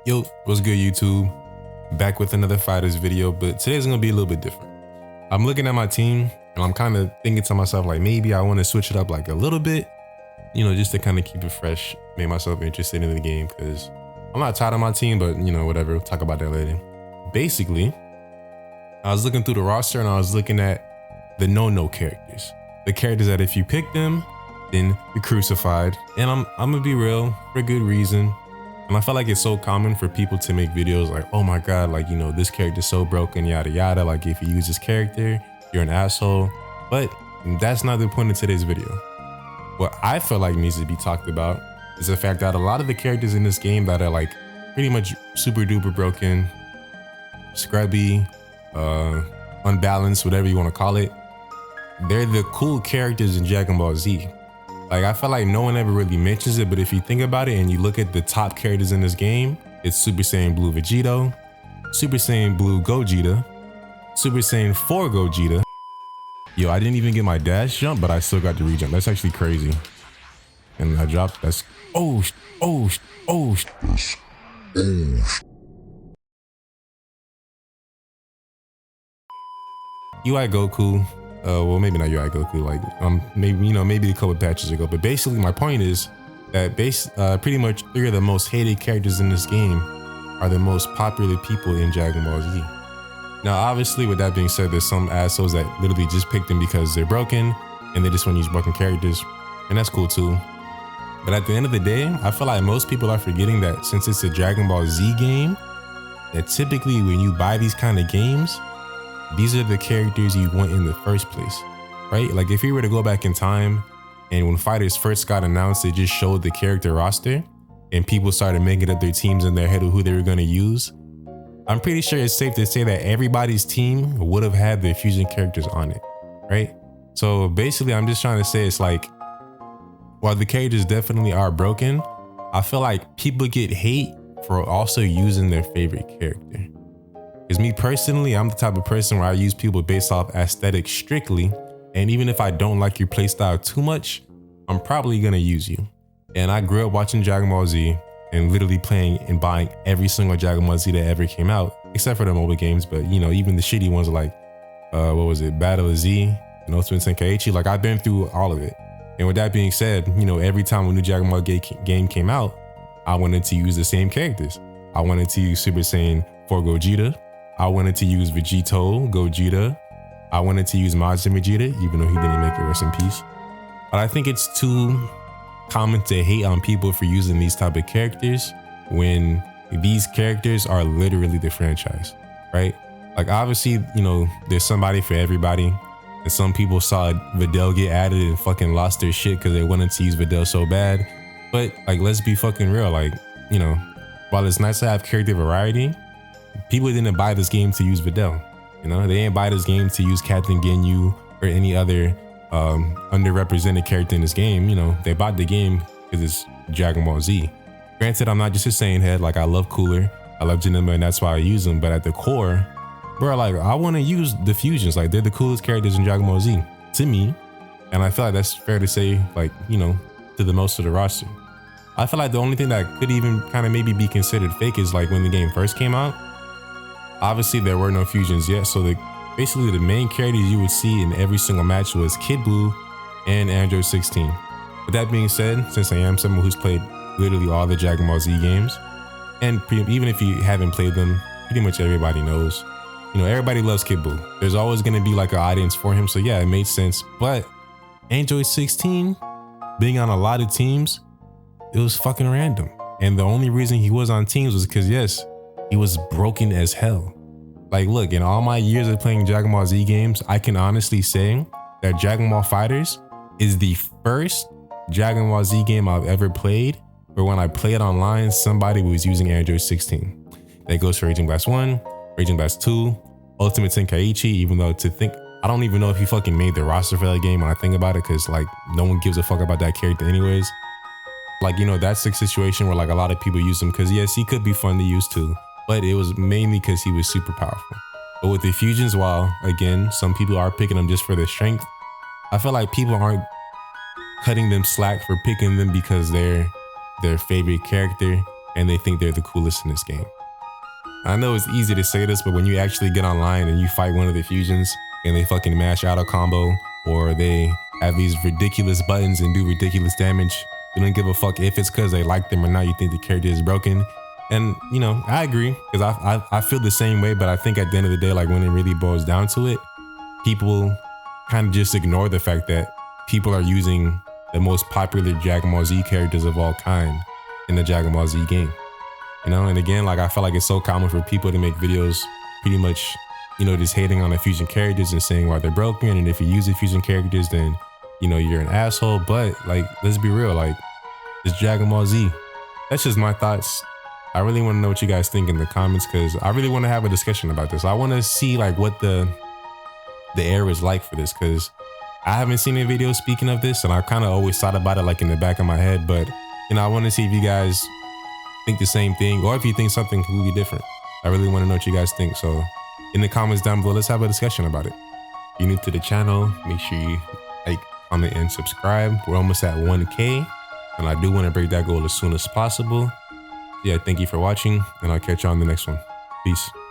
Yo, what's good YouTube? Back with another fighters video, but today's gonna be a little bit different. I'm looking at my team and I'm kind of thinking to myself like maybe I want to switch it up like a little bit, just to kind of keep it fresh, make myself interested in the game because I'm not tired of my team, but whatever, we'll talk about that later. Basically, I was looking through the roster and I was looking at the no characters. The characters that if you pick them, then you're crucified. And I'm gonna be real, for good reason. And I feel like it's so common for people to make videos like, oh my God, like, this character's so broken, yada, yada. Like if you use this character, you're an asshole. But that's not the point of today's video. What I feel like needs to be talked about is the fact that a lot of the characters in this game that are like pretty much super duper broken, scrubby, unbalanced, whatever you want to call it, they're the cool characters in Dragon Ball Z. Like, I feel like no one ever really mentions it, but if you think about it and you look at the top characters in this game, it's Super Saiyan Blue Vegito, Super Saiyan Blue Gogeta, Super Saiyan 4 Gogeta. Yo, I didn't even get my dash jump, but I still got the rejump. That's actually crazy. And I dropped, that's, UI Goku. Well, maybe not UI Goku, like maybe a couple patches ago. But basically my point is that pretty much 3 of the most hated characters in this game are the most popular people in Dragon Ball Z. Now, obviously, with that being said, there's some assholes that literally just pick them because they're broken and they just want to use broken characters, and that's cool too. But at the end of the day, I feel like most people are forgetting that since it's a Dragon Ball Z game, that typically when you buy these kind of games, these are the characters you want in the first place, right? Like if you were to go back in time and when fighters first got announced, they just showed the character roster and people started making up their teams in their head of who they were going to use. I'm pretty sure it's safe to say that everybody's team would have had their fusion characters on it, right? So basically, I'm just trying to say it's like, while the characters definitely are broken, I feel like people get hate for also using their favorite character. Because me personally, I'm the type of person where I use people based off aesthetics strictly. And even if I don't like your playstyle too much, I'm probably gonna use you. And I grew up watching Dragon Ball Z and literally playing and buying every single Dragon Ball Z that ever came out, except for the mobile games. But even the shitty ones like, what was it? Battle of Z and Ultimate Tenkaichi. Like I've been through all of it. And with that being said, every time a new Dragon Ball game came out, I wanted to use the same characters. I wanted to use Super Saiyan 4 Gogeta. I wanted to use Vegito, Gogeta. I wanted to use Majin Vegeta, even though he didn't make it, rest in peace. But I think it's too common to hate on people for using these type of characters when these characters are literally the franchise, right? Like obviously, there's somebody for everybody. And some people saw Videl get added and fucking lost their shit because they wanted to use Videl so bad. But like, let's be fucking real. Like, while it's nice to have character variety, people didn't buy this game to use Videl. They didn't buy this game to use Captain Ginyu or any other underrepresented character in this game. They bought the game because it's Dragon Ball Z. Granted, I'm not just a Saiyan head. Like I love Cooler, I love Janemba, and that's why I use them. But at the core, bro, like I want to use the fusions. Like they're the coolest characters in Dragon Ball Z to me. And I feel like that's fair to say, like, to the most of the roster. I feel like the only thing that could even kind of maybe be considered fake is like when the game first came out. Obviously, there were no fusions yet, so basically the main characters you would see in every single match was Kid Buu and Android 16. With that being said, since I am someone who's played literally all the Dragon Ball Z games, and even if you haven't played them, pretty much everybody knows, everybody loves Kid Buu. There's always going to be like an audience for him, so yeah, it made sense. But Android 16 being on a lot of teams, it was fucking random. And the only reason he was on teams was because, yes, he was broken as hell. Like, look, in all my years of playing Dragon Ball Z games, I can honestly say that Dragon Ball FighterZ is the first Dragon Ball Z game I've ever played where when I play it online, somebody was using Android 16. That goes for Raging Blast 1, Raging Blast 2, Ultimate Tenkaichi, even though I don't even know if he fucking made the roster for that game when I think about it, because like no one gives a fuck about that character anyways. Like, that's the situation where like a lot of people use him because yes, he could be fun to use too. But it was mainly because he was super powerful. But with the fusions, while again, some people are picking them just for their strength, I feel like people aren't cutting them slack for picking them because they're their favorite character. and they think they're the coolest in this game. I know it's easy to say this, but when you actually get online and you fight one of the fusions and they fucking mash out a combo, or they have these ridiculous buttons and do ridiculous damage, you don't give a fuck if it's because they like them or not. You think the character is broken. And, you know, I agree, because I feel the same way, but I think at the end of the day, like when it really boils down to it, people kind of just ignore the fact that people are using the most popular Dragon Ball Z characters of all kind in the Dragon Ball Z game. You know, and again, like I feel like it's so common for people to make videos pretty much, you know, just hating on the fusion characters and saying why they're broken. And if you use the fusion characters, then, you know, you're an asshole. But like, let's be real, like it's Dragon Ball Z. That's just my thoughts. I really want to know what you guys think in the comments, because I really want to have a discussion about this. I want to see like what the air is like for this, because I haven't seen a video speaking of this, and I kind of always thought about it like in the back of my head. But, you know, I want to see if you guys think the same thing, or if you think something completely different. I really want to know what you guys think. So in the comments down below, let's have a discussion about it. If you're new to the channel, make sure you like, comment, and subscribe. We're almost at 1K, and I do want to break that goal as soon as possible. Yeah, thank you for watching, and I'll catch you on the next one. Peace.